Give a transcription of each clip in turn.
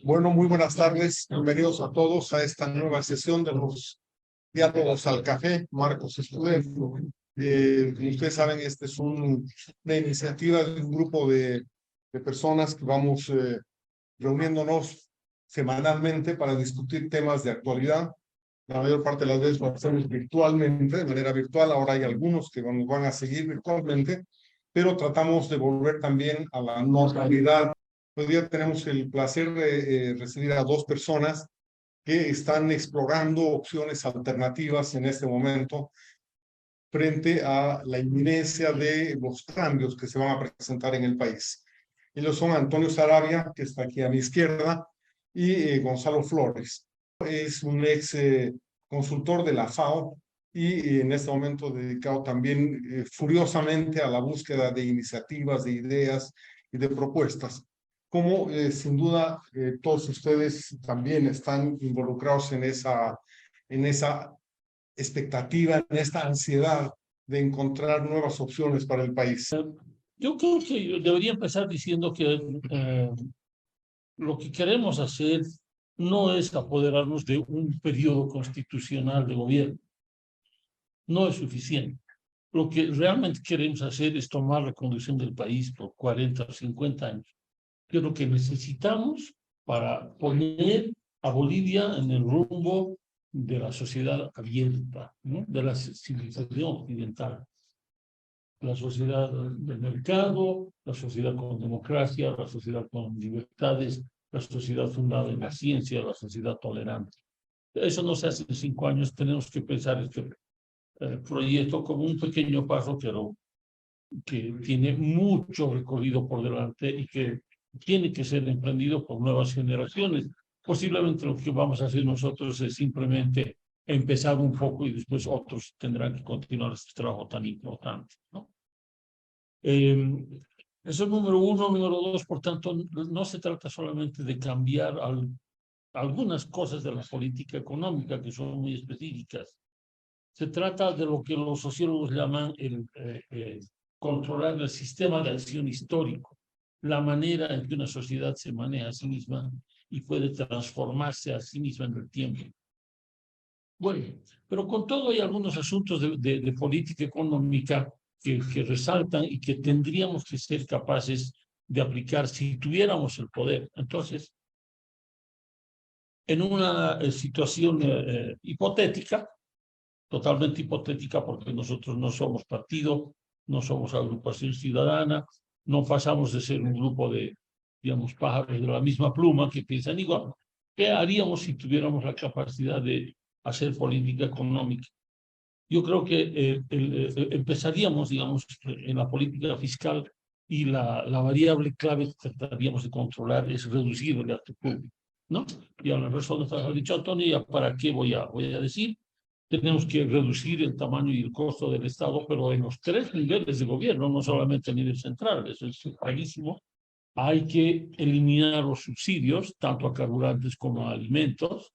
Bueno, muy buenas tardes. Bienvenidos a todos a esta nueva sesión de los diálogos al café. Marcos Escudero. Como ustedes saben, esta es una iniciativa de un grupo de personas que vamos reuniéndonos semanalmente para discutir temas de actualidad. La mayor parte de las veces lo hacemos virtualmente, de manera virtual. Ahora hay algunos que nos van a seguir virtualmente, pero tratamos de volver también a la normalidad. Hoy día tenemos el placer de recibir a dos personas que están explorando opciones alternativas en este momento frente a la inminencia de los cambios que se van a presentar en el país. Ellos son Antonio Sarabia, que está aquí a mi izquierda, y Gonzalo Flores. Es un ex consultor de la FAO y en este momento dedicado también furiosamente a la búsqueda de iniciativas, de ideas y de propuestas. Como sin duda todos ustedes también están involucrados en esa expectativa, en esta ansiedad de encontrar nuevas opciones para el país. Yo creo que yo debería empezar diciendo que lo que queremos hacer no es apoderarnos de un periodo constitucional de gobierno. No es suficiente. Lo que realmente queremos hacer es tomar la conducción del país por 40 o 50 años. Que es lo que necesitamos para poner a Bolivia en el rumbo de la sociedad abierta, ¿no? De la civilización occidental. La sociedad del mercado, la sociedad con democracia, la sociedad con libertades, la sociedad fundada en la ciencia, la sociedad tolerante. Eso no se hace en 5 años, tenemos que pensar este proyecto como un pequeño paso, pero que tiene mucho recorrido por delante y que tiene que ser emprendido por nuevas generaciones. Posiblemente lo que vamos a hacer nosotros es simplemente empezar un poco y después otros tendrán que continuar este trabajo tan importante, ¿no? Eso es número uno. Número dos, por tanto, no se trata solamente de cambiar algunas cosas de la política económica que son muy específicas. Se trata de lo que los sociólogos llaman controlar el sistema de acción histórico, la manera en que una sociedad se maneja a sí misma y puede transformarse a sí misma en el tiempo. Bueno, pero con todo hay algunos asuntos de política económica que resaltan y que tendríamos que ser capaces de aplicar si tuviéramos el poder. Entonces, en una situación hipotética, totalmente hipotética, porque nosotros no somos partido, no somos agrupación ciudadana, no pasamos de ser un grupo de, digamos, pájaros de la misma pluma que piensan igual. ¿Qué haríamos si tuviéramos la capacidad de hacer política económica? Yo creo que empezaríamos, digamos, en la política fiscal y la variable clave que trataríamos de controlar es reducir el gasto público, ¿no? Y a la razón ha dicho Antonio, ¿ya para qué voy a decir? Tenemos que reducir el tamaño y el costo del Estado, pero en los 3 niveles de gobierno, no solamente a nivel central, eso es clarísimo. Hay que eliminar los subsidios, tanto a carburantes como a alimentos.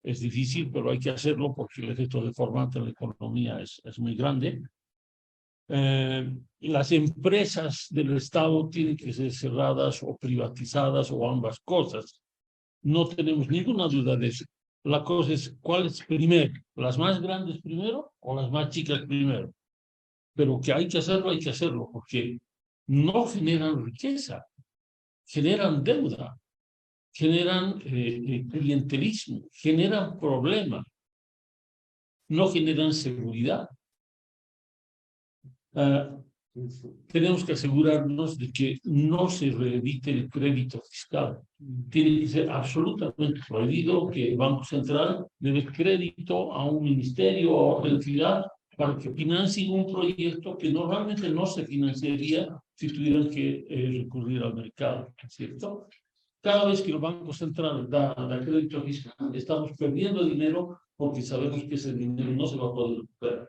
Es difícil, pero hay que hacerlo porque el efecto deformante en la economía es muy grande. Las empresas del Estado tienen que ser cerradas o privatizadas o ambas cosas. No tenemos ninguna duda de eso. La cosa es, ¿cuál es primero? ¿Las más grandes primero o las más chicas primero? Pero que hay que hacerlo, porque no generan riqueza, generan deuda, generan clientelismo, generan problemas, no generan seguridad. Tenemos que asegurarnos de que no se reedite el crédito fiscal. Tiene que ser absolutamente prohibido que el Banco Central le dé crédito a un ministerio o a otra entidad para que financien un proyecto que normalmente no se financiaría si tuvieran que recurrir al mercado, ¿cierto? Cada vez que el Banco Central da crédito fiscal, estamos perdiendo dinero porque sabemos que ese dinero no se va a poder recuperar.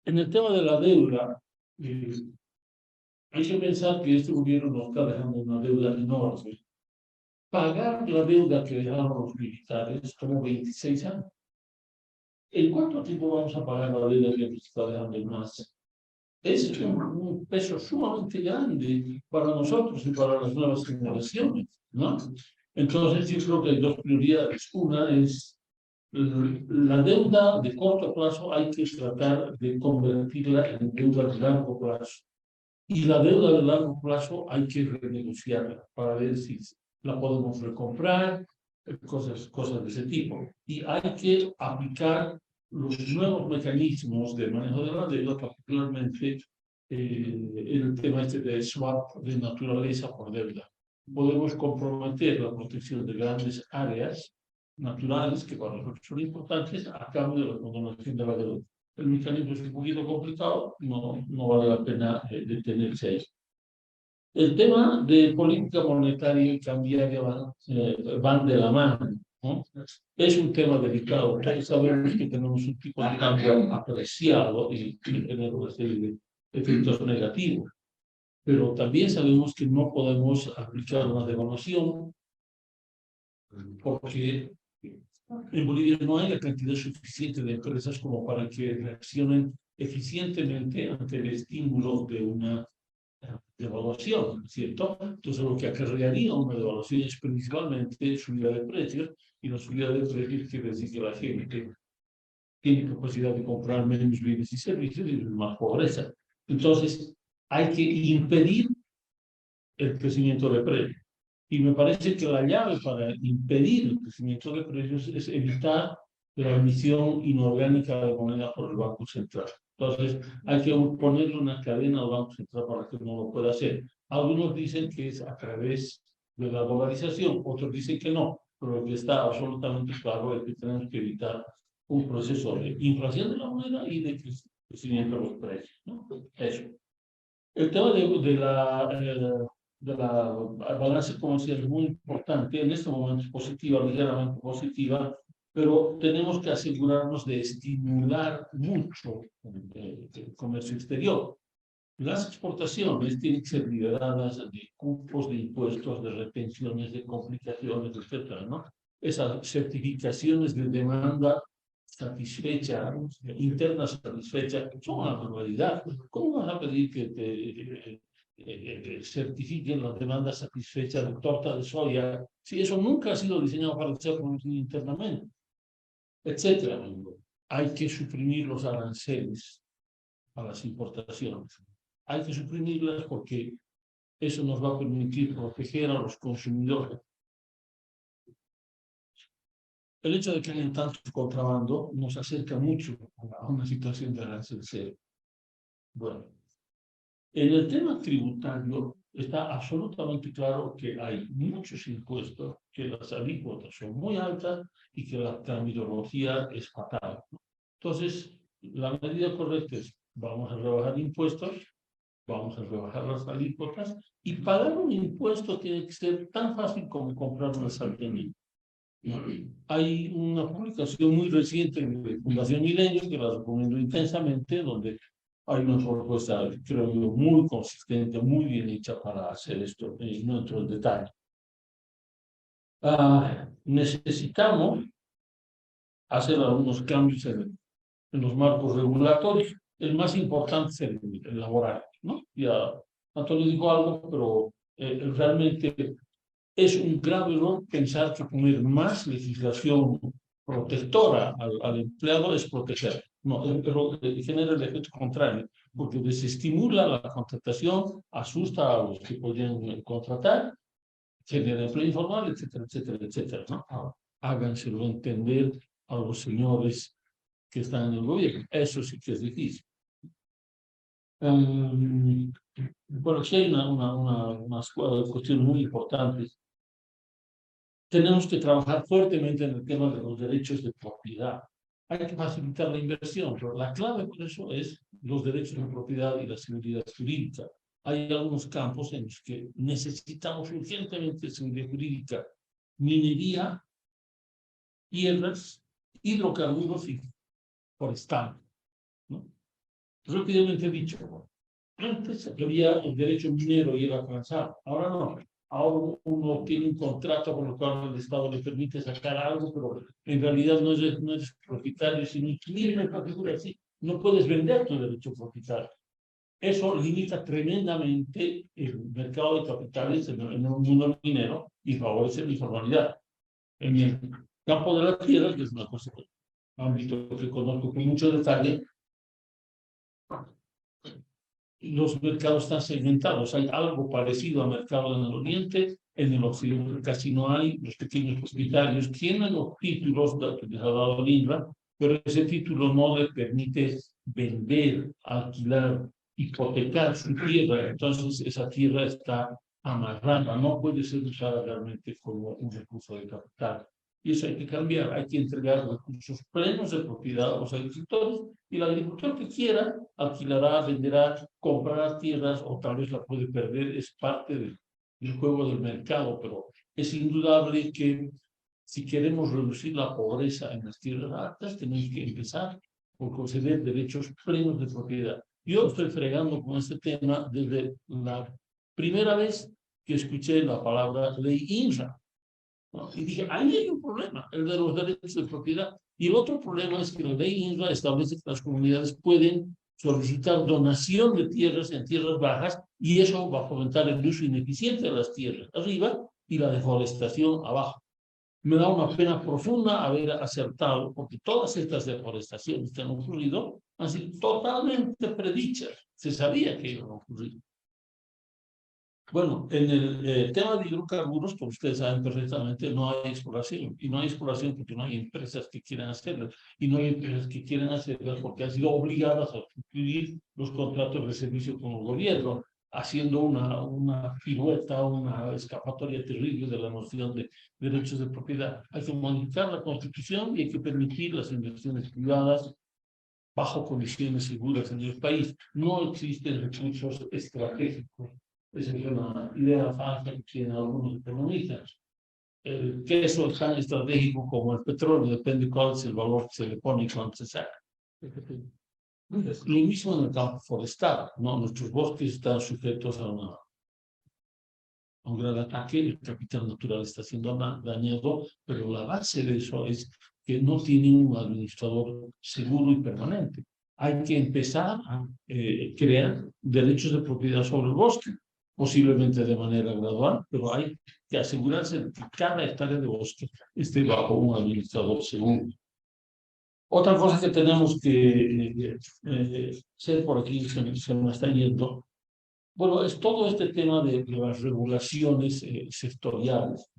En el tema de la deuda, hay que pensar que este gobierno nos está dejando una deuda enorme. Pagar la deuda que dejaron los militares tomó 26 años. ¿En cuánto tiempo vamos a pagar la deuda que nos está dejando más? Es un un peso sumamente grande para nosotros y para las nuevas generaciones, ¿no? Entonces, yo creo que hay dos prioridades. Una es la deuda de corto plazo, hay que tratar de convertirla en deuda de largo plazo. Y la deuda de largo plazo hay que renegociarla para ver si la podemos recomprar, cosas de ese tipo. Y hay que aplicar los nuevos mecanismos de manejo de la deuda, particularmente el tema este de swap de naturaleza por deuda. Podemos comprometer la protección de grandes áreas naturales que para nosotros son importantes a cambio de la condonación de la deuda. El mecanismo es un poquito complicado, no vale la pena detenerse ahí. El tema de política monetaria y cambiaria van de la mano, ¿no? Es un tema delicado. Todos sabemos que tenemos un tipo de cambio apreciado y genera una serie de efectos negativos. Pero también sabemos que no podemos aplicar una devaluación porque en Bolivia no hay la cantidad suficiente de empresas como para que reaccionen eficientemente ante el estímulo de una devaluación, ¿cierto? Entonces, lo que acarrearía una devaluación es principalmente subida de precios, y la subida de precios quiere decir que la gente tiene capacidad de comprar menos bienes y servicios y más pobreza. Entonces, hay que impedir el crecimiento de precios. Y me parece que la llave para impedir el crecimiento de precios es evitar la emisión inorgánica de moneda por el Banco Central. Entonces, hay que ponerle una cadena al Banco Central para que no lo pueda hacer. Algunos dicen que es a través de la dolarización, otros dicen que no, pero lo que está absolutamente claro es que tenemos que evitar un proceso de inflación de la moneda y de crecimiento de los precios, ¿no? Eso. El tema de la balanza comercial es muy importante. En este momento es positiva, ligeramente positiva, pero tenemos que asegurarnos de estimular mucho el comercio exterior. Las exportaciones tienen que ser liberadas de cupos, de impuestos, de retenciones, de complicaciones, etcétera, ¿no? Esas certificaciones de demanda satisfecha, interna satisfecha, son una barbaridad. ¿Cómo vas a pedir que te certifiquen la demanda satisfecha de torta de soya si eso nunca ha sido diseñado para ser producido internamente? Etcétera. Hay que suprimir los aranceles a las importaciones. Hay que suprimirlas porque eso nos va a permitir proteger a los consumidores. El hecho de que haya tanto contrabando nos acerca mucho a una situación de arancel cero. Bueno, en el tema tributario está absolutamente claro que hay muchos impuestos, que las alícuotas son muy altas y que la terminología es fatal. Entonces, la medida correcta es: vamos a rebajar impuestos, vamos a rebajar las alícuotas, y pagar un impuesto tiene que ser tan fácil como comprar una sartén. Hay una publicación muy reciente de Fundación Milenio que la recomiendo intensamente, donde hay una propuesta, creo yo, muy consistente, muy bien hecha para hacer esto, no entro en detalle. Necesitamos hacer algunos cambios en los marcos regulatorios. El más importante es el laboral, ¿no? Ya Antonio dijo algo, pero realmente es un grave error pensar que poner más legislación protectora al empleado es proteger. No, pero genera el efecto contrario, porque desestimula la contratación, asusta a los que podrían contratar, genera empleo informal, etcétera, etcétera, etcétera, ¿no? Háganselo entender a los señores que están en el gobierno. Eso sí que es difícil. Bueno, aquí hay unas cuestiones muy importantes. Tenemos que trabajar fuertemente en el tema de los derechos de propiedad. Hay que facilitar la inversión, pero la clave por eso es los derechos de propiedad y la seguridad jurídica. Hay algunos campos en los que necesitamos urgentemente seguridad jurídica: minería, tierras, hidrocarburos y forestal, ¿no? Rápidamente dicho, antes había el derecho minero y era alcanzado, ahora no. Ahora uno tiene un contrato con el cual el Estado le permite sacar algo, pero en realidad no es propietario, sino inquilino, así. No puedes vender tu derecho propietario. Eso limita tremendamente el mercado de capitales en el mundo minero y favorece la informalidad. En el campo de la tierra, que es una cosa, un ámbito que conozco con mucho detalle, los mercados están segmentados. Hay algo parecido al mercado en el oriente, en el occidente casi no hay. Los pequeños propietarios tienen los títulos que les ha dado el INRA, pero ese título no les permite vender, alquilar, hipotecar su tierra. Entonces esa tierra está amarrada, no puede ser usada realmente como un recurso de capital. Y eso hay que cambiar, hay que entregar recursos plenos de propiedad a los agricultores, y el agricultor que quiera alquilará, venderá, comprará tierras o tal vez la puede perder, es parte del juego del mercado, pero es indudable que si queremos reducir la pobreza en las tierras altas, tenemos que empezar por conceder derechos plenos de propiedad. Yo estoy fregando con este tema desde la primera vez que escuché la palabra ley INRA. ¿No? Y dije, ahí hay un problema, el de los derechos de propiedad. Y el otro problema es que la ley INRA establece que las comunidades pueden solicitar donación de tierras en tierras bajas, y eso va a fomentar el uso ineficiente de las tierras arriba y la deforestación abajo. Me da una pena profunda haber acertado, porque todas estas deforestaciones que han ocurrido han sido totalmente predichas. Se sabía que iban a ocurrir. Bueno, en el tema de hidrocarburos, como ustedes saben perfectamente, no hay exploración. Y no hay exploración porque no hay empresas que quieran hacerlo. Y no hay empresas que quieran hacerlo porque han sido obligadas a suscribir los contratos de servicio con el gobierno, haciendo una pirueta, una escapatoria terrible de la noción de derechos de propiedad. Hay que modificar la Constitución y hay que permitir las inversiones privadas bajo condiciones seguras en el país. No existen recursos estratégicos. Esa es una idea falsa que tienen algunos economistas. El queso es tan estratégico como el petróleo, depende cuál es el valor que se le pone y cuánto se saca. Lo mismo en el campo forestal, ¿no? Nuestros bosques están sujetos a un gran ataque, el capital natural está siendo dañado, pero la base de eso es que no tienen un administrador seguro y permanente. Hay que empezar a crear derechos de propiedad sobre el bosque, posiblemente de manera gradual, pero hay que asegurarse de que cada hectárea de bosque esté bajo un administrador seguro. Otra cosa que tenemos que hacer por aquí, se me está yendo, bueno, es todo este tema de las regulaciones sectoriales,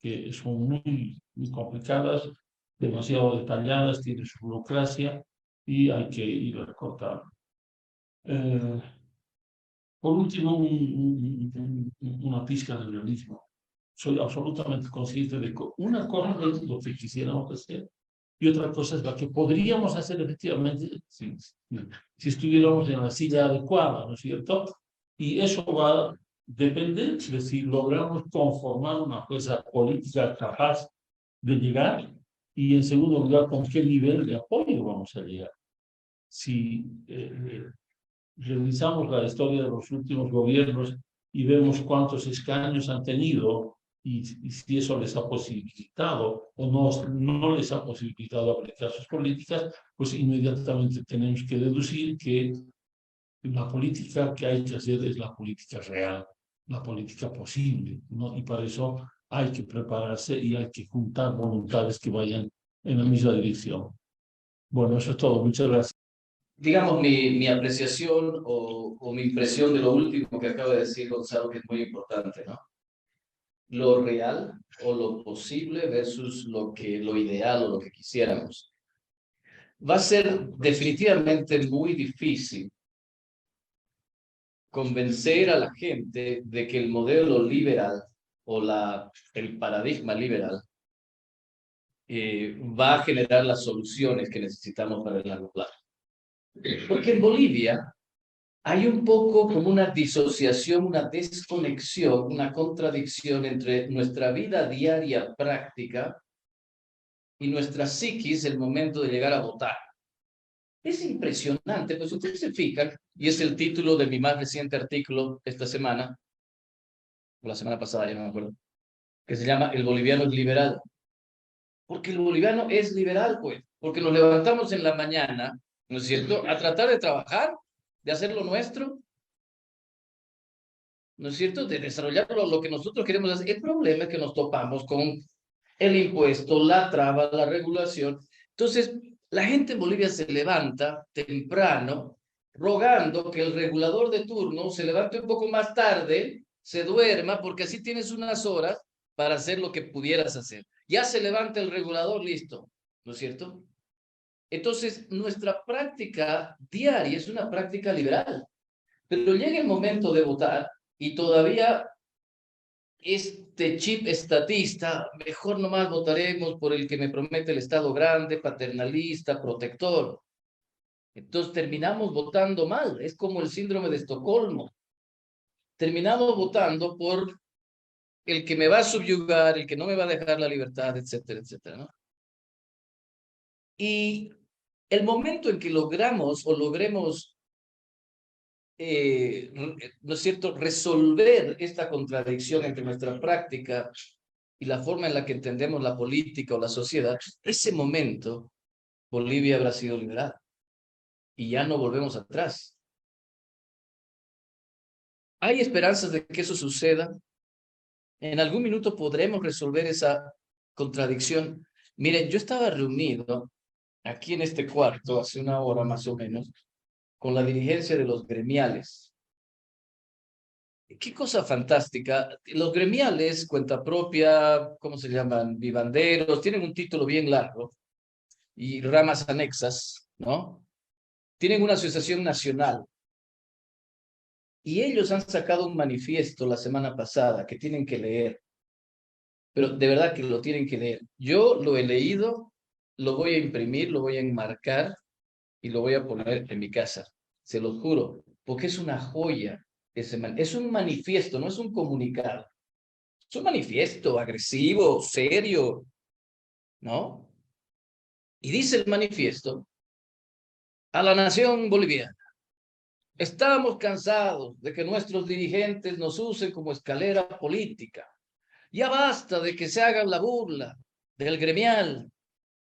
que son muy complicadas, demasiado detalladas, tienen su burocracia y hay que ir a recortar. Por último, una pizca de realismo. Soy absolutamente consciente de que una cosa es lo que quisiéramos hacer y otra cosa es lo que podríamos hacer efectivamente si estuviéramos en la silla adecuada, ¿no es cierto? Y eso va a depender de si logramos conformar una fuerza política capaz de llegar, y en segundo lugar, con qué nivel de apoyo vamos a llegar. Si revisamos la historia de los últimos gobiernos y vemos cuántos escaños han tenido y si eso les ha posibilitado o no les ha posibilitado aplicar sus políticas, pues inmediatamente tenemos que deducir que la política que hay que hacer es la política real, la política posible, ¿no? Y para eso hay que prepararse y hay que juntar voluntades que vayan en la misma dirección. Bueno, eso es todo. Muchas gracias. Digamos, mi apreciación o mi impresión de lo último que acaba de decir Gonzalo, que es muy importante, ¿no? Lo real o lo posible versus lo ideal o lo que quisiéramos. Va a ser definitivamente muy difícil convencer a la gente de que el modelo liberal o el paradigma liberal va a generar las soluciones que necesitamos para el largo plazo. Porque en Bolivia hay un poco como una disociación, una desconexión, una contradicción entre nuestra vida diaria práctica y nuestra psiquis el momento de llegar a votar. Es impresionante, pues ustedes se fijan, y es el título de mi más reciente artículo esta semana, o la semana pasada, ya no me acuerdo, que se llama El boliviano es liberal. Porque el boliviano es liberal, pues, porque nos levantamos en la mañana, ¿no es cierto?, a tratar de trabajar de hacer lo nuestro, ¿no es cierto? De desarrollar lo que nosotros queremos hacer. El problema es que nos topamos con el impuesto, la traba, la regulación. Entonces, la gente en Bolivia se levanta temprano rogando que el regulador de turno se levante un poco más tarde, se duerma, porque así tienes unas horas para hacer lo que pudieras hacer. Ya se levanta el regulador, listo, ¿no es cierto? Entonces, nuestra práctica diaria es una práctica liberal, pero llega el momento de votar y todavía este chip estatista, mejor nomás votaremos por el que me promete el Estado grande, paternalista, protector. Entonces terminamos votando mal, es como el síndrome de Estocolmo. Terminamos votando por el que me va a subyugar, el que no me va a dejar la libertad, etcétera, etcétera, ¿no? Y el momento en que logremos ¿no es cierto?, resolver esta contradicción entre nuestra práctica y la forma en la que entendemos la política o la sociedad, ese momento Bolivia habrá sido liberada y ya no volvemos atrás. ¿Hay esperanzas de que eso suceda? ¿En algún minuto podremos resolver esa contradicción? Miren, yo estaba reunido aquí en este cuarto hace una hora más o menos con la dirigencia de los gremiales. Qué cosa fantástica. Los gremiales, cuenta propia, ¿cómo se llaman? Vivanderos, tienen un título bien largo y ramas anexas, ¿no? Tienen una asociación nacional. Y ellos han sacado un manifiesto la semana pasada que tienen que leer. Pero de verdad que lo tienen que leer. Yo lo he leído, lo voy a imprimir, lo voy a enmarcar y lo voy a poner en mi casa. Se los juro, porque es una joya. Es un manifiesto, no es un comunicado. Es un manifiesto agresivo, serio, ¿no? Y dice el manifiesto a la nación boliviana: estamos cansados de que nuestros dirigentes nos usen como escalera política. Ya basta de que se hagan la burla del gremial.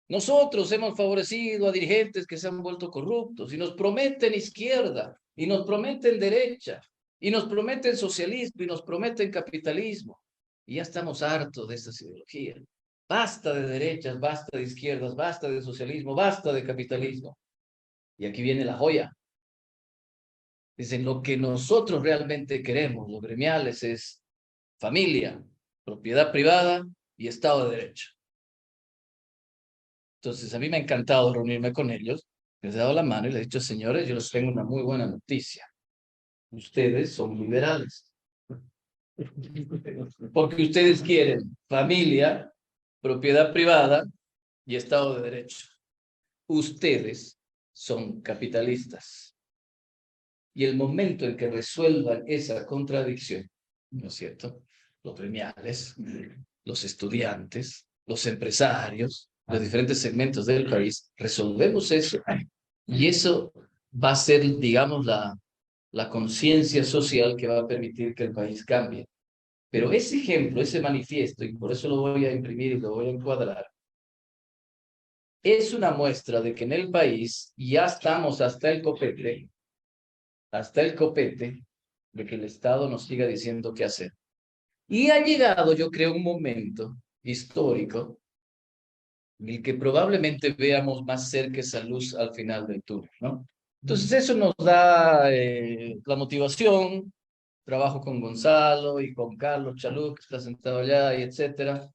Nosotros hemos favorecido a dirigentes que se han vuelto corruptos y nos prometen izquierda, y nos prometen derecha, y nos prometen socialismo, y nos prometen capitalismo. Y ya estamos hartos de estas ideologías. Basta de derechas, basta de izquierdas, basta de socialismo, basta de capitalismo. Y aquí viene la joya. Dicen, lo que nosotros realmente queremos, los gremiales, es familia, propiedad privada y Estado de Derecho. Entonces, a mí me ha encantado reunirme con ellos. Les he dado la mano y les he dicho: señores, yo les tengo una muy buena noticia. Ustedes son liberales. Porque ustedes quieren familia, propiedad privada y Estado de Derecho. Ustedes son capitalistas. Y el momento en que resuelvan esa contradicción, ¿no es cierto?, los gremiales, los estudiantes, los empresarios, los diferentes segmentos del país, resolvemos eso. Y eso va a ser, digamos, la conciencia social que va a permitir que el país cambie. Pero ese ejemplo, ese manifiesto, y por eso lo voy a imprimir y lo voy a encuadrar, es una muestra de que en el país ya estamos hasta el copete de que el Estado nos siga diciendo qué hacer. Y ha llegado, yo creo, un momento histórico en el que probablemente veamos más cerca esa luz al final del túnel, ¿no? Entonces eso nos da la motivación. Trabajo con Gonzalo y con Carlos Chalú, que está sentado allá, y etcétera,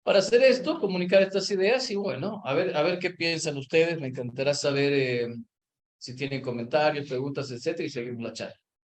para hacer esto, comunicar estas ideas. Y bueno, a ver qué piensan ustedes. Me encantará saber si tienen comentarios, preguntas, etcétera, y seguimos la charla.